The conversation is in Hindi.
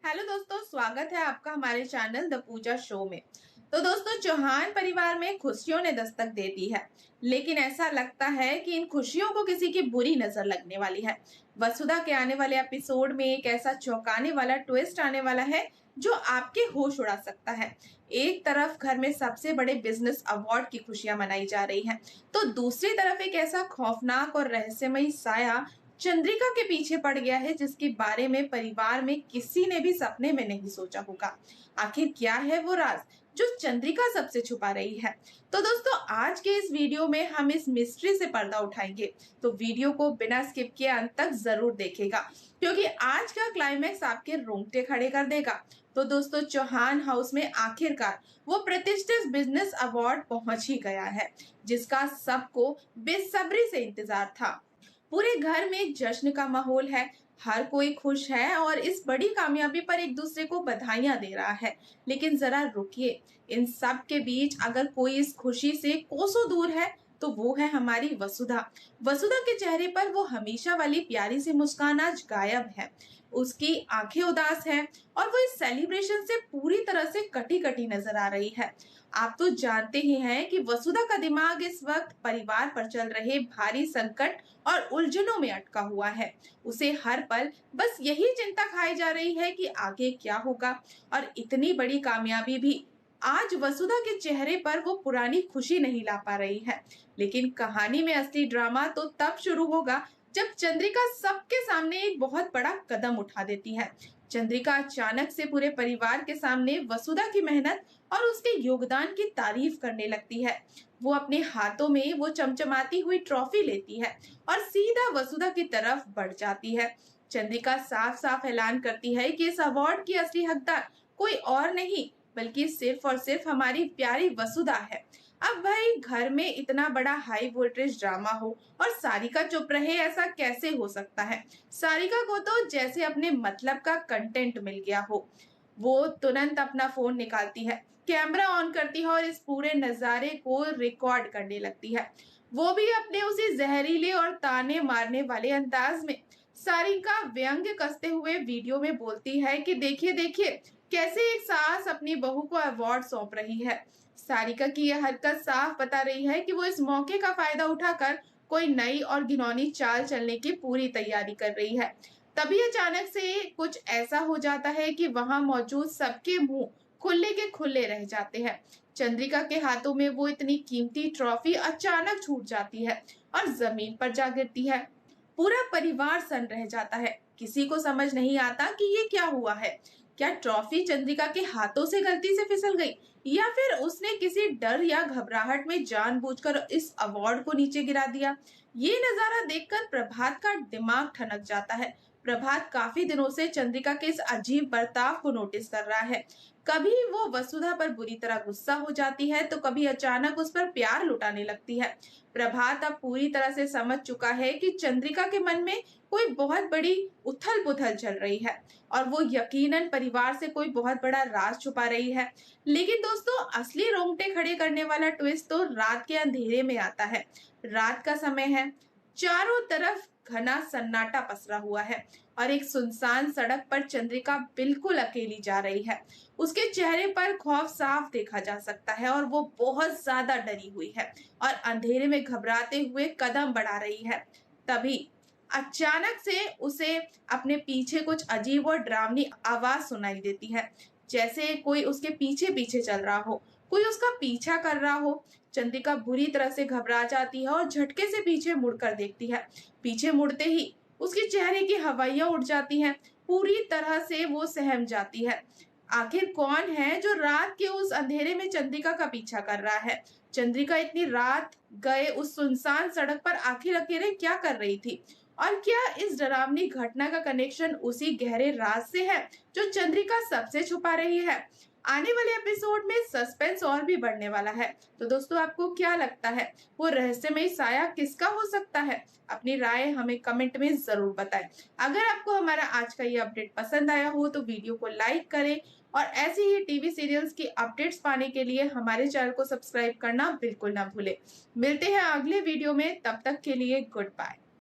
हेलो दोस्तों, स्वागत है आपका हमारे चैनल द पूजा शो में। तो दोस्तों, चौहान परिवार में खुशियों ने दस्तक दे दी है, लेकिन ऐसा लगता है कि इन खुशियों को किसी की बुरी नजर लगने वाली है। वसुधा के आने वाले एपिसोड में एक ऐसा चौंकाने वाला ट्विस्ट आने वाला है जो आपके होश उड़ा सकता है। एक तरफ घर में सबसे बड़े बिजनेस अवार्ड की खुशियां मनाई जा रही हैं, तो दूसरी तरफ एक ऐसा खौफनाक और रहस्यमयी साया चंद्रिका के पीछे पड़ गया है, जिसके बारे में परिवार में किसी ने भी सपने में नहीं सोचा होगा। आखिर क्या है वो राज जो चंद्रिका सबसे छुपा रही है? तो दोस्तों, आज के इस वीडियो में हम इस मिस्ट्री से पर्दा उठाएंगे, तो वीडियो को बिना स्किप किए अंत तक जरूर देखेगा, क्योंकि आज का क्लाइमैक्स आपके रोंगटे खड़े कर देगा। तो दोस्तों, चौहान हाउस में आखिरकार वो प्रतिष्ठित बिजनेस अवार्ड पहुंच ही गया है, जिसका सबको बेसब्री से इंतजार था। पूरे घर में जश्न का माहौल है, हर कोई खुश है और इस बड़ी कामयाबी पर एक दूसरे को बधाइयां दे रहा है। लेकिन जरा रुकिए, इन सब के बीच अगर कोई इस खुशी से कोसों दूर है तो वो है हमारी वसुधा। वसुधा के चेहरे पर वो हमेशा वाली प्यारी सी मुस्कान आज गायब है। उसकी आंखें उदास हैं और वो इस सेलिब्रेशन से पूरी तरह से कटी कटी नजर आ रही है। आप तो जानते ही हैं कि वसुधा का दिमाग इस वक्त परिवार पर चल रहे भारी संकट और उलझनों में अटका हुआ है। उसे हर पल बस यही चिंता खाई जा रही है कि आगे क्या होगा। और इतनी बड़ी कामयाबी भी आज वसुधा के चेहरे पर वो पुरानी खुशी नहीं ला पा रही है। लेकिन कहानी में असली ड्रामा तो तब शुरू होगा जब चंद्रिका सबके सामने एक बहुत बड़ा कदम उठा देती है। चंद्रिका अचानक से पूरे परिवार के सामने वसुधा की मेहनत और उसके योगदान की तारीफ करने लगती है। वो अपने हाथों में वो चमचमाती हुई ट्रॉफी लेती है और सीधा वसुधा की तरफ बढ़ जाती है। चंद्रिका साफ साफ ऐलान करती है कि इस अवार्ड की असली हकदार कोई और नहीं बल्कि सिर्फ और सिर्फ हमारी प्यारी वसुधा है। अब भाई, घर में इतना बड़ा हाई वोल्टेज ड्रामा हो और सारिका चुप रहे, ऐसा कैसे हो सकता है? सारिका को तो जैसे अपने मतलब का कंटेंट मिल गया हो। वो तुरंत अपना फोन निकालती है, कैमरा ऑन करती है और इस पूरे नजारे को रिकॉर्ड करने लगती है, वो भी अपने उसी जहरीले और ताने मारने वाले अंदाज में। सारिका व्यंग्य कसते हुए वीडियो में बोलती है कि देखिए देखिए कैसे एक सास अपनी बहू को अवार्ड सौंप रही है। सारिका की यह हरकत साफ बता रही है कि वो इस मौके का फायदा उठाकर कोई नई और घिनौनी चाल चलने की पूरी तैयारी कर रही है। तभी अचानक से कुछ ऐसा हो जाता है कि वहां मौजूद सबके मुंह खुले के खुले रह जाते हैं। चंद्रिका के हाथों में वो इतनी कीमती ट्रॉफी अचानक छूट जाती है और जमीन पर जा गिरती है। पूरा परिवार सन रह जाता है, किसी को समझ नहीं आता कि ये क्या हुआ है। क्या ट्रॉफी चंद्रिका के हाथों से गलती से फिसल गई, या फिर उसने किसी डर या घबराहट में जानबूझकर इस अवार्ड को नीचे गिरा दिया? ये नजारा देखकर प्रभात का दिमाग ठनक जाता है। प्रभात काफी दिनों से चंद्रिका के इस अजीब बर्ताव को नोटिस कर रहा है। कभी वो वसुधा पर बुरी तरह गुस्सा हो जाती है, तो कभी अचानक उस पर प्यार लुटाने लगती है। प्रभात अब पूरी तरह से समझ चुका है कि चंद्रिका के मन में कोई बहुत बड़ी उथल पुथल चल रही है और वो यकीनन परिवार से कोई बहुत बड़ा राज छुपा रही है। लेकिन दोस्तों, असली रोंगटे खड़े करने वाला ट्विस्ट तो रात के अंधेरे में आता है। रात का समय है, चारों तरफ घना सन्नाटा पसरा हुआ है और एक सुनसान सड़क पर चंद्रिका बिल्कुल अकेली जा रही है। उसके चेहरे पर खौफ साफ देखा जा सकता है और वो बहुत ज्यादा डरी हुई है और अंधेरे में घबराते हुए कदम बढ़ा रही है। तभी अचानक से उसे अपने पीछे कुछ अजीब और डरावनी आवाज सुनाई देती है, जैसे कोई उसके पीछे पीछे चल रहा हो, कोई उसका पीछा कर रहा हो। चंद्रिका बुरी तरह से घबरा जाती है और झटके से पीछे मुड़कर देखती है। पीछे मुड़ते ही उसके चेहरे की हवाइयां उड़ जाती हैं, पूरी तरह से वो सहम जाती है। आखिर कौन है जो रात के उस अंधेरे में चंद्रिका का पीछा कर रहा है? चंद्रिका इतनी रात गए उस सुनसान सड़क पर आखिर अकेले क्या कर रही थी? और क्या इस डरावनी घटना का कनेक्शन उसी गहरे राज से है जो चंद्रिका सबसे छुपा रही है? आने वाले एपिसोड में सस्पेंस और भी बढ़ने वाला है। तो दोस्तों, आपको क्या लगता है, वो रहस्यमय साया किसका हो सकता है? अपनी राय हमें कमेंट में जरूर बताएं। अगर आपको हमारा आज का ये अपडेट पसंद आया हो तो वीडियो को लाइक करें और ऐसे ही टीवी सीरियल्स की अपडेट्स पाने के लिए हमारे चैनल को सब्सक्राइब करना बिल्कुल ना भूलें। मिलते हैं अगले वीडियो में, तब तक के लिए गुड बाय।